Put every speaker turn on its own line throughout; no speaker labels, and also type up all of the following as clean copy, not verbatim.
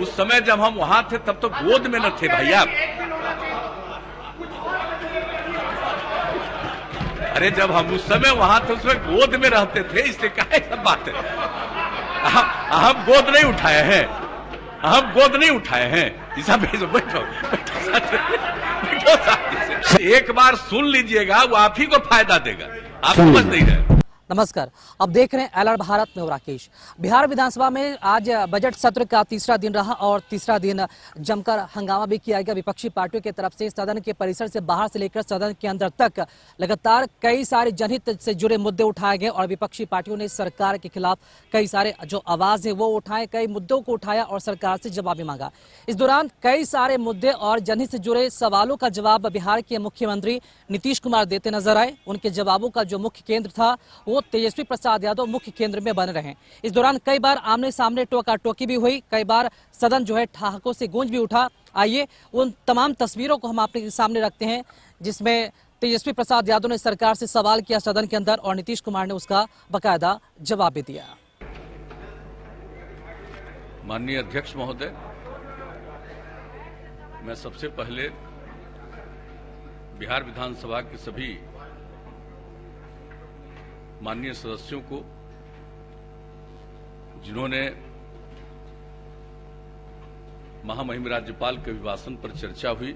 समय जब हम वहां थे तब तो गोद में न थे भैया। अरे जब हम उस समय वहां थे उसमें गोद में रहते थे, इससे क्या सब बात है। हम गोद नहीं उठाए हैं, हम गोद नहीं उठाए हैं। बैठो बैठो एक बार सुन लीजिएगा, वो आप ही को फायदा देगा, आप समझ नहीं रहे।
नमस्कार, अब देख रहे हैं एलआर भारत में राकेश। बिहार विधानसभा में आज बजट सत्र का तीसरा दिन रहा और तीसरा दिन जमकर हंगामा भी किया गया। विपक्षी पार्टियों की तरफ से सदन के परिसर से बाहर से लेकर सदन के अंदर तक लगातार कई सारे जनहित से जुड़े मुद्दे उठाए गए और विपक्षी पार्टियों ने सरकार के खिलाफ कई सारे जो आवाज है वो उठाए, कई मुद्दों को उठाया और सरकार से जवाब भी मांगा। इस दौरान कई सारे मुद्दे और जनहित से जुड़े सवालों का जवाब बिहार के मुख्यमंत्री नीतीश कुमार देते नजर आए। उनके जवाबों का जो मुख्य केंद्र था वो तेजस्वी प्रसाद यादव मुख्य केंद्र में बने रहे। इस दौरान कई बार आमने सामने टोका टोकी भी हुई, कई बार सदन जो है ठहाकों से गूंज भी उठा। आइए उन तमाम तस्वीरों को हम आपके सामने रखते हैं जिसमें तेजस्वी प्रसाद यादव ने सरकार से सवाल किया सदन के अंदर और नीतीश कुमार ने उसका बाकायदा जवाब भी दिया।
माननीय अध्यक्ष महोदय, मैं सबसे पहले बिहार विधानसभा के सभी माननीय सदस्यों को, जिन्होंने महामहिम राज्यपाल के अभिभाषण पर चर्चा हुई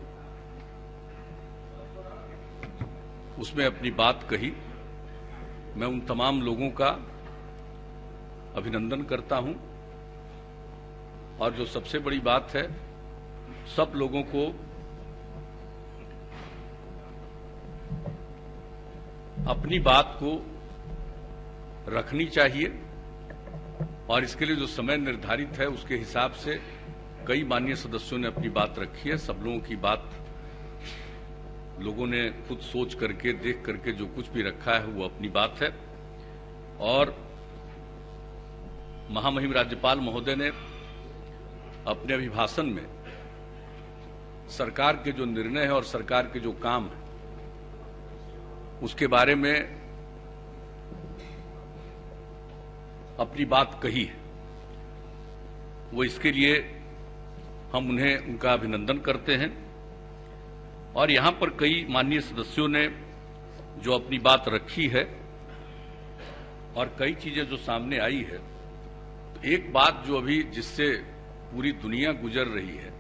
उसमें अपनी बात कही, मैं उन तमाम लोगों का अभिनंदन करता हूं। और जो सबसे बड़ी बात है, सब लोगों को अपनी बात को रखनी चाहिए और इसके लिए जो समय निर्धारित है उसके हिसाब से कई माननीय सदस्यों ने अपनी बात रखी है। सब लोगों की बात लोगों ने खुद सोच करके, देख करके जो कुछ भी रखा है वो अपनी बात है। और महामहिम राज्यपाल महोदय ने अपने अभिभाषण में सरकार के जो निर्णय है और सरकार के जो काम है उसके बारे में अपनी बात कही है। वो इसके लिए हम उन्हें उनका अभिनंदन करते हैं। और यहां पर कई माननीय सदस्यों ने जो अपनी बात रखी है और कई चीजें जो सामने आई है, तो एक बात जो अभी जिससे पूरी दुनिया गुजर रही है,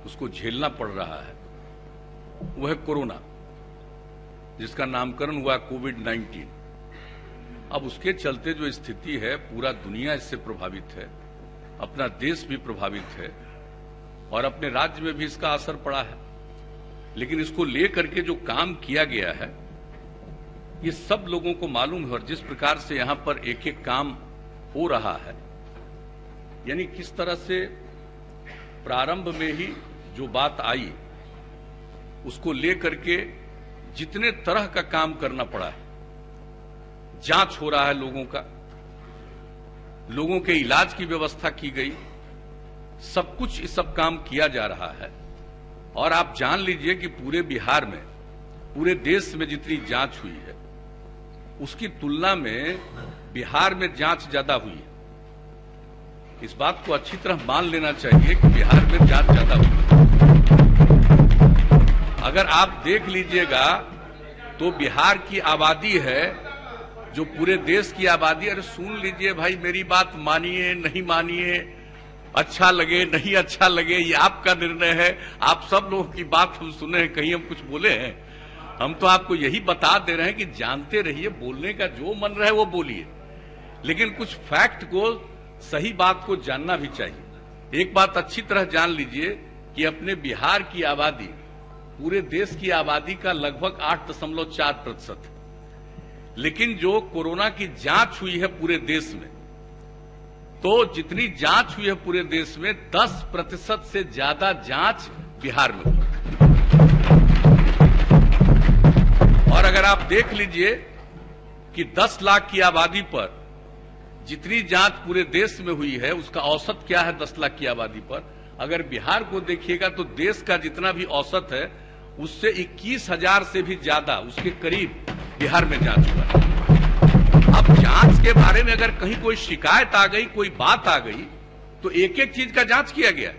उसको झेलना पड़ रहा है, वो है कोरोना, जिसका नामकरण हुआ कोविड-19। अब उसके चलते जो स्थिति है, पूरा दुनिया इससे प्रभावित है, अपना देश भी प्रभावित है और अपने राज्य में भी इसका असर पड़ा है। लेकिन इसको लेकर के जो काम किया गया है, ये सब लोगों को मालूम है। और जिस प्रकार से यहां पर एक एक काम हो रहा है, यानी किस तरह से प्रारंभ में ही जो बात आई उसको लेकर के जितने तरह का काम करना पड़ा है, जांच हो रहा है लोगों का, लोगों के इलाज की व्यवस्था की गई, सब कुछ इस सब काम किया जा रहा है। और आप जान लीजिए कि पूरे बिहार में, पूरे देश में जितनी जांच हुई है उसकी तुलना में बिहार में जांच ज्यादा हुई है। इस बात को अच्छी तरह मान लेना चाहिए कि बिहार में जांच ज्यादा हुई है। अगर आप देख लीजिएगा तो बिहार की आबादी है जो पूरे देश की आबादी। अरे सुन लीजिए भाई, मेरी बात मानिए नहीं मानिए, अच्छा लगे नहीं अच्छा लगे, ये आपका निर्णय है। आप सब लोगों की बात हम सुने हैं, कहीं हम कुछ बोले हैं? हम तो आपको यही बता दे रहे हैं कि जानते रहिए, बोलने का जो मन रहे वो बोलिए, लेकिन कुछ फैक्ट को, सही बात को जानना भी चाहिए। एक बात अच्छी तरह जान लीजिए कि अपने बिहार की आबादी पूरे देश की आबादी का लगभग 8.4% है, लेकिन जो कोरोना की जांच हुई है पूरे देश में, तो जितनी जांच हुई है पूरे देश में 10% से ज्यादा जांच बिहार में हुई। और अगर आप देख लीजिए कि 10 लाख की आबादी पर जितनी जांच पूरे देश में हुई है उसका औसत क्या है 10 लाख की आबादी पर, अगर बिहार को देखिएगा तो देश का जितना भी औसत है उससे 21,000 से भी ज्यादा, उसके करीब बिहार में जांच हुआ है। अब जांच के बारे में अगर कहीं कोई शिकायत आ गई, कोई बात आ गई, तो एक एक चीज का जांच किया गया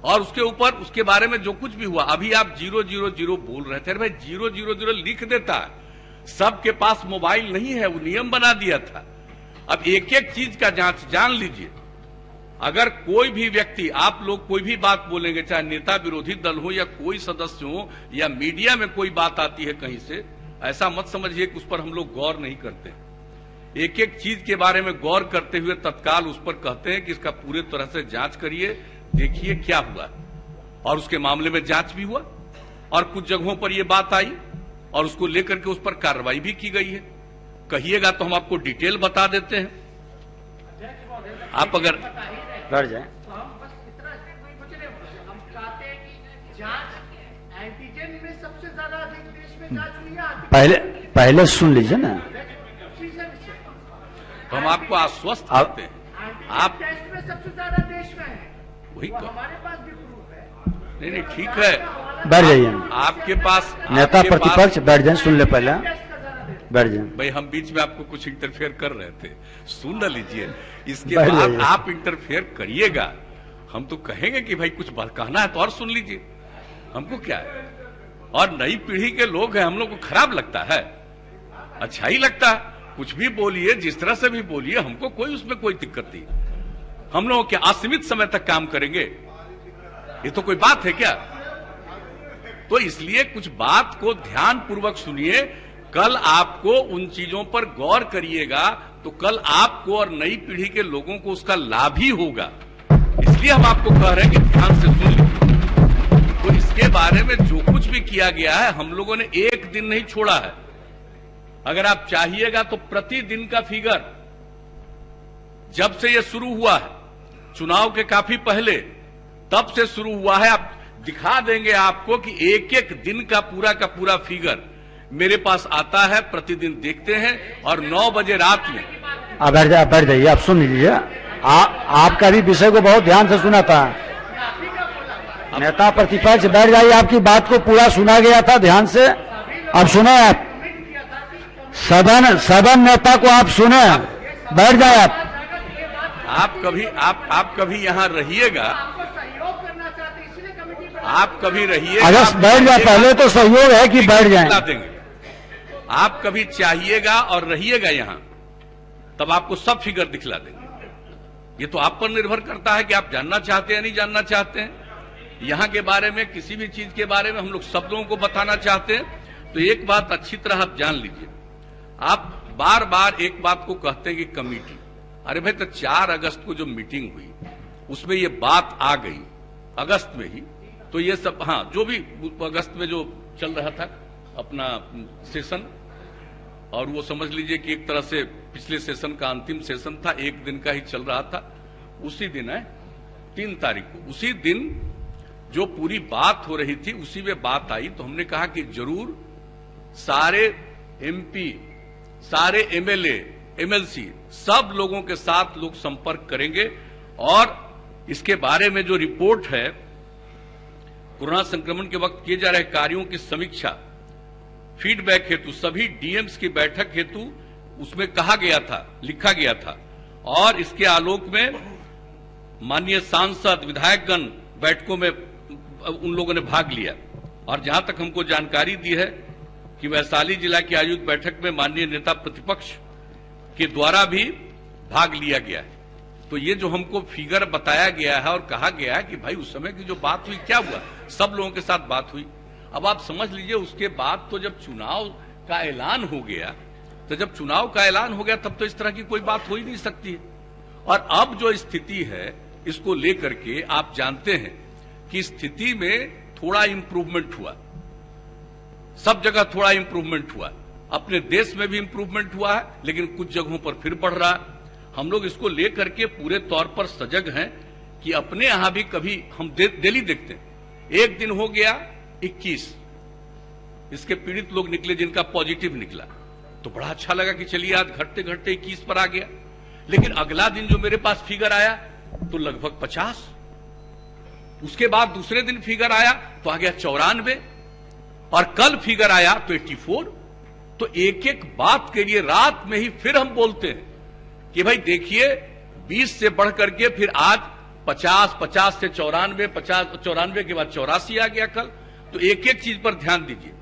और उसके ऊपर उसके बारे में जो कुछ भी हुआ। अभी आप 000 बोल रहे थे, अरे भाई 000 लिख देता है, सबके पास मोबाइल नहीं है, वो नियम बना दिया था। अब एक एक चीज का जांच जान लीजिए। अगर कोई भी व्यक्ति, आप लोग कोई भी बात बोलेंगे, चाहे नेता विरोधी दल हो या कोई सदस्य हो या मीडिया में कोई बात आती है कहीं से, ऐसा मत समझिए कि उस पर हम लोग गौर नहीं करते। एक एक चीज के बारे में गौर करते हुए तत्काल उस पर कहते हैं कि इसका पूरे तरह से जांच करिए, देखिए क्या हुआ। और उसके मामले में जांच भी हुआ और कुछ जगहों पर यह बात आई और उसको लेकर के उस पर कार्रवाई भी की गई है। कहिएगा तो हम आपको डिटेल बता देते हैं। आप अगर
बैठ जाए,
एंटीजन में सबसे ज्यादा अधिक देश में जांच हुई है।
पहले सुन लीजिए ना,
तो हम आपको आश्वस्त करते हैं। आप
टेस्ट में सबसे ज्यादा देश में है,
वही
वो
कर,
हमारे पास भी प्रूफ है।
नहीं ठीक है।
बैठ जाइए।
आपके पास
नेता
आपके
प्रतिपक्ष
पास-
बैठ जाए, सुन ले पहले,
टेस्ट का ज्यादा देश
बैठ जाए।
भाई हम बीच में आपको कुछ इंटरफेयर कर रहे थे, सुन न लीजिए। इसके
बैठ
बाद
जाइए।
आप इंटरफेयर करिएगा, हम तो कहेंगे कि भाई कुछ कहना है तो और सुन लीजिए, हमको क्या है। और नई पीढ़ी के लोग हैं, हम लोग को खराब लगता है, अच्छा ही लगता है। कुछ भी बोलिए, जिस तरह से भी बोलिए, हमको कोई उसमें कोई दिक्कत नहीं। हम लोग क्या असीमित समय तक काम करेंगे, ये तो कोई बात है क्या। तो इसलिए कुछ बात को ध्यान पूर्वक सुनिए। कल आपको उन चीजों पर गौर करिएगा तो कल आपको और नई पीढ़ी के लोगों को उसका लाभ ही होगा। इसलिए हम आपको कह रहे हैं कि ध्यान से सुन लीजिए। तो इसके बारे में जो कुछ भी किया गया है, हम लोगों ने एक दिन नहीं छोड़ा है। अगर आप चाहिएगा तो प्रतिदिन का फिगर, जब से यह शुरू हुआ है, चुनाव के काफी पहले, तब से शुरू हुआ है। आप दिखा देंगे आपको कि एक एक दिन का पूरा फिगर मेरे पास आता है, प्रतिदिन देखते हैं। और 9 बजे रात में
आप बैठ जाइए, आप सुन लीजिए। आपका भी विषय को बहुत ध्यान से सुना था। नेता प्रतिपक्ष बैठ जाइए, आपकी बात को पूरा सुना गया था ध्यान से। अब सुने आप, सदन नेता को आप सुने, बैठ जाए आप।
आप कभी यहां रहिएगा,
आपको सहयोग करना चाहते हैं, इसलिए कमेटी बना।
आप कभी रहिएगा।
अगर बैठ जाए, पहले तो सहयोग है कि बैठ
दिखला
जाए।
देंगे। आप कभी चाहिएगा और रहिएगा यहां, तब आपको सब फिगर दिखला देंगे। ये तो आप पर निर्भर करता है कि आप जानना चाहते हैं नहीं जानना चाहते हैं। यहां के बारे में, किसी भी चीज के बारे में हम लोग सब लोगों को बताना चाहते हैं। तो एक बात अच्छी तरह आप जान लीजिए, आप बार बार एक बात को कहते हैं कि कमेटी, अरे भाई तो 4 अगस्त को जो मीटिंग हुई उसमें ये बात आ गई, अगस्त में ही। तो ये सब, हाँ, जो भी अगस्त में जो चल रहा था अपना सेशन, और वो समझ लीजिए कि एक तरह से पिछले सेशन का अंतिम सेशन था, एक दिन का ही चल रहा था। उसी दिन है 3 तारीख को, उसी दिन जो पूरी बात हो रही थी उसी में बात आई। तो हमने कहा कि जरूर सारे एमपी, सारे एमएलए, एमएलसी, सब लोगों के साथ लोग संपर्क करेंगे और इसके बारे में जो रिपोर्ट है, कोरोना संक्रमण के वक्त किए जा रहे कार्यों की समीक्षा, फीडबैक हेतु सभी डीएम्स की बैठक हेतु उसमें कहा गया था, लिखा गया था। और इसके आलोक में माननीय सांसद, विधायकगण बैठकों में उन लोगों ने भाग लिया। और जहां तक हमको जानकारी दी है कि वैशाली जिला की आयोजित बैठक में माननीय नेता प्रतिपक्ष के द्वारा भी भाग लिया गया है। तो ये जो हमको फिगर बताया गया है और कहा गया है कि भाई उस समय की जो बात हुई, क्या हुआ, सब लोगों के साथ बात हुई। अब आप समझ लीजिए, उसके बाद तो जब चुनाव का ऐलान हो गया, तो जब चुनाव का ऐलान हो गया तब तो इस तरह की कोई बात हो ही नहीं सकती है। और अब जो स्थिति है, इसको लेकर के आप जानते हैं कि स्थिति में थोड़ा इंप्रूवमेंट हुआ, सब जगह थोड़ा इंप्रूवमेंट हुआ। अपने देश में भी इंप्रूवमेंट हुआ है, लेकिन कुछ जगहों पर फिर बढ़ रहा है। हम लोग इसको लेकर के पूरे तौर पर सजग हैं कि अपने यहां भी कभी हम डेली देखते हैं। एक दिन हो गया 21, इसके पीड़ित लोग निकले जिनका पॉजिटिव निकला, तो बड़ा अच्छा लगा कि चलिए आज घटते घटते 21 पर आ गया। लेकिन अगला दिन जो मेरे पास फिगर आया तो लगभग 50, उसके बाद दूसरे दिन फिगर आया तो आ गया 94, और कल फिगर आया तो 84। तो एक एक बात के लिए रात में ही फिर हम बोलते हैं कि भाई देखिए 20 से बढ़ करके फिर आज 50, 50 से 94, 50, 94 के बाद 84 आ गया कल। तो एक एक चीज पर ध्यान दीजिए।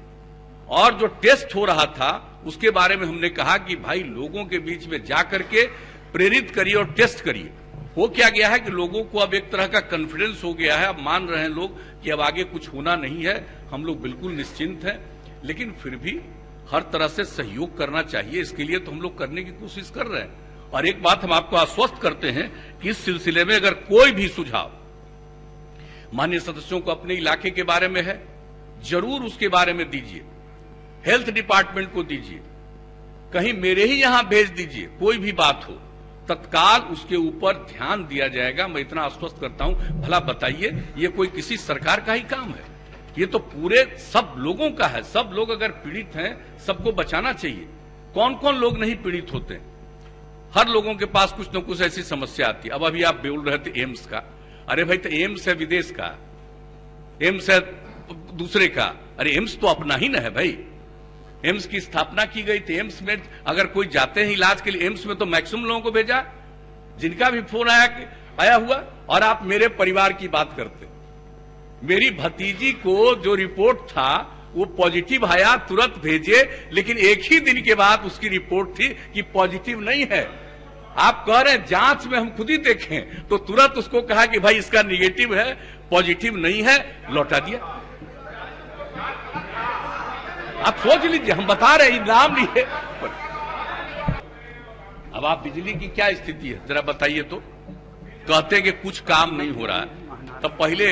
और जो टेस्ट हो रहा था उसके बारे में हमने कहा कि भाई लोगों के बीच में जाकर के प्रेरित करिए और टेस्ट करिए। हो क्या गया है कि लोगों को अब एक तरह का कॉन्फिडेंस हो गया है, अब मान रहे हैं लोग कि अब आगे कुछ होना नहीं है, हम लोग बिल्कुल निश्चिंत हैं। लेकिन फिर भी हर तरह से सहयोग करना चाहिए, इसके लिए तो हम लोग करने की कोशिश कर रहे हैं। और एक बात हम आपको आश्वस्त करते हैं कि इस सिलसिले में अगर कोई भी सुझाव माननीय सदस्यों को अपने इलाके के बारे में है, जरूर उसके बारे में दीजिए, हेल्थ डिपार्टमेंट को दीजिए, कहीं मेरे ही यहां भेज दीजिए। कोई भी बात हो तत्काल उसके ऊपर ध्यान दिया जाएगा। मैं इतना आश्वस्त करता हूं। भला बताइए, ये कोई किसी सरकार का ही काम है? ये तो पूरे सब लोगों का है। सब लोग अगर पीड़ित हैं, सबको बचाना चाहिए। कौन कौन लोग नहीं पीड़ित होते हैं? हर लोगों के पास कुछ न कुछ ऐसी समस्या आती है। अब अभी आप बोल रहे थे एम्स का। अरे भाई, तो एम्स है विदेश का, एम्स है दूसरे का। अरे एम्स तो अपना ही ना है भाई। एम्स की स्थापना की गई थी। एम्स में अगर कोई जाते हैं इलाज के लिए, एम्स में तो मैक्सिमम लोगों को भेजा जिनका भी फोन आया हुआ। और आप मेरे परिवार की बात करते, मेरी भतीजी को जो रिपोर्ट था वो पॉजिटिव आया, तुरंत भेजे, लेकिन एक ही दिन के बाद उसकी रिपोर्ट थी कि पॉजिटिव नहीं है। आप कह रहे हैं जांच में हम खुद ही देखें, तो तुरंत उसको कहा कि भाई इसका निगेटिव है, पॉजिटिव नहीं है, लौटा दिया। आप सोच लीजिए, हम बता रहे हैं, नाम लिए। अब आप बिजली की क्या स्थिति है जरा बताइए तो। कहते हैं कि कुछ काम नहीं हो रहा है। तो पहले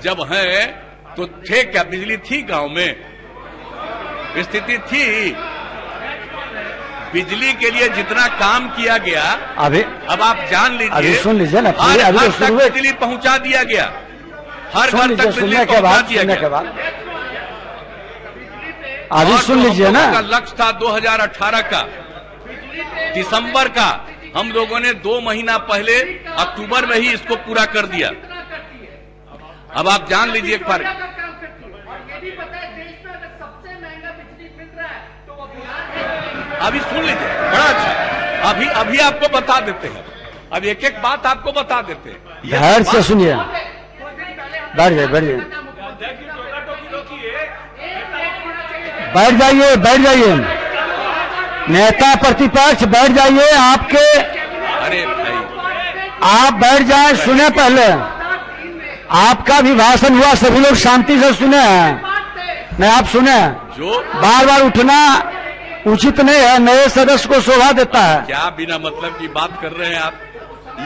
जब है तो थे क्या? बिजली थी गांव में, स्थिति थी। बिजली के लिए जितना काम किया गया,
अभी
अब आप जान लीजिए,
अभी सुन लीजिए ना,
हर
अभी
घर
तो
तक
शुरू है।
बिजली पहुंचा दिया गया, हर
सुन
घर
लीजिए,
तक बिजली
सुनने के
पहुंचा
बाद,
दिया
सुनने के
गया।
बाद अभी
और
सुन
जो हम
लीजिए
लोगों
ना।
का लक्ष्य था 2018 का दिसंबर का, हम लोगों ने 2 महीना पहले अक्टूबर में ही इसको पूरा कर दिया। अब आप जान लीजिए एक बार। अभी सुन लीजिए, बड़ा अच्छा। अभी आपको बता देते हैं। अब एक एक बात आपको बता देते हैं।
ध्यान से सुनिए, बैठ जाइए, बैठ जाइए, बैठ जाइए, बैठ जाइए। नेता प्रतिपक्ष बैठ जाइए। आपके,
अरे भाई,
आप बैठ जाए, सुने पहले। आपका भी भाषण हुआ, सभी लोग शांति से सुने हैं। नहीं, आप सुने।
जो
बार बार उठना उचित नहीं है, नए सदस्य को शोभा देता है।
क्या बिना मतलब की बात कर रहे हैं आप?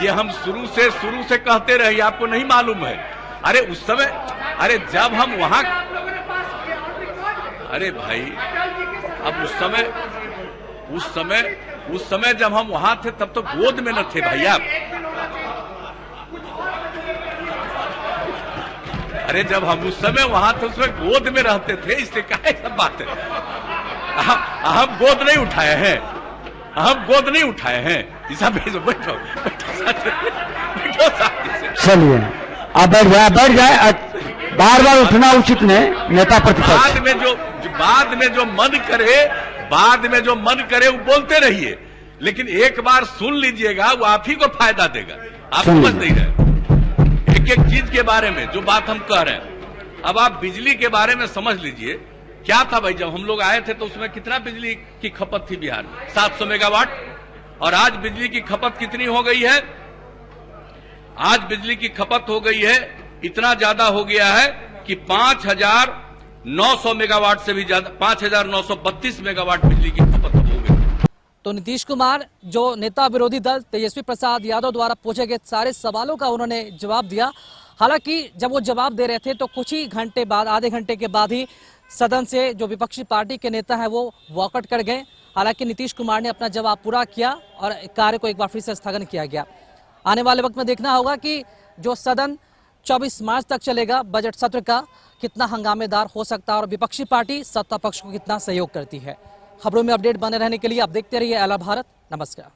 ये हम शुरू से कहते रहे, आपको नहीं मालूम है? अरे उस समय, अरे जब हम वहां, अरे भाई, अब उस समय जब हम वहां थे तब तो गोद में न थे भाई आप। अरे जब हम उस समय वहां थे, उसमें गोद में रहते थे, इससे क्या सब बात है? हम गोद नहीं उठाए हैं, हम गोद नहीं उठाए हैं। ऐसा बैठो, बैठो,
चलिए, आप बैठ जाए, बैठ जाए। बार बार उठना उचित नहीं, नेता प्रतिपक्ष।
बाद में जो मन करे वो बोलते रहिए, लेकिन एक बार सुन लीजिएगा, वो आप ही को फायदा देगा। आप समझ नहीं रहे एक एक चीज के बारे में जो बात हम कह रहे हैं। अब आप बिजली के बारे में समझ लीजिए, क्या था भाई, जब हम लोग आए थे तो उसमें कितना बिजली की खपत थी बिहार में? 700 मेगावाट। और आज बिजली की खपत कितनी हो गई है? आज बिजली की खपत हो गई है, इतना ज्यादा हो गया है कि 5,900 मेगावाट से भी ज्यादा, 5,932 मेगावाट बिजली की खपत हो गई।
तो नीतीश कुमार, जो नेता विरोधी दल तेजस्वी प्रसाद यादव द्वारा पूछे गए सारे सवालों का उन्होंने जवाब दिया। हालांकि जब वो जवाब दे रहे थे तो कुछ ही घंटे बाद, आधे घंटे के बाद ही सदन से जो विपक्षी पार्टी के नेता हैं वो वॉकआउट कर गए। हालांकि नीतीश कुमार ने अपना जवाब पूरा किया और कार्य को एक बार फिर से स्थगन किया गया। आने वाले वक्त में देखना होगा कि जो सदन 24 मार्च तक चलेगा, बजट सत्र का कितना हंगामेदार हो सकता है और विपक्षी पार्टी सत्ता पक्ष को कितना सहयोग करती है। खबरों में अपडेट बने रहने के लिए आप देखते रहिए एलआर भारत। नमस्कार।